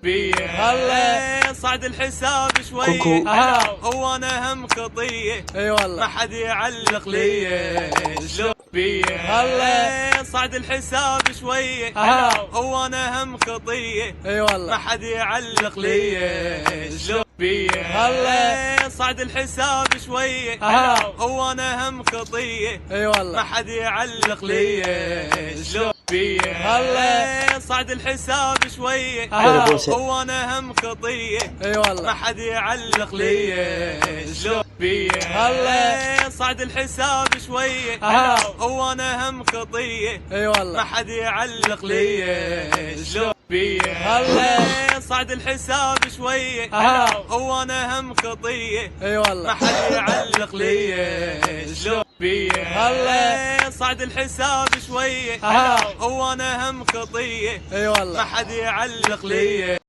بيه هلا صعد الحساب شوي هو انا هم خطيه اي والله ما حد يعلق لي شلون بيه هلا صعد الحساب شوي هو انا هم خطيه اي والله ما حد يعلق لي شلون بيه هلا صعد الحساب شوي هو انا هم خطيه اي والله ما حد يعلق لي شلون بيه هلا صعد الحساب شوي هو انا هم خطيه اي والله ما حد يعلق لي شلون بيه هلا صعد الحساب شوي هو انا هم خطيه اي والله ما حد يعلق لي شلون بيه هلا صعد الحساب شوي هو انا هم خطيه اي والله ما حد يعلق لي شلون بيه هلا صعد الحساب شوي هو انا هم خطيه اي والله ما حد يعلق لي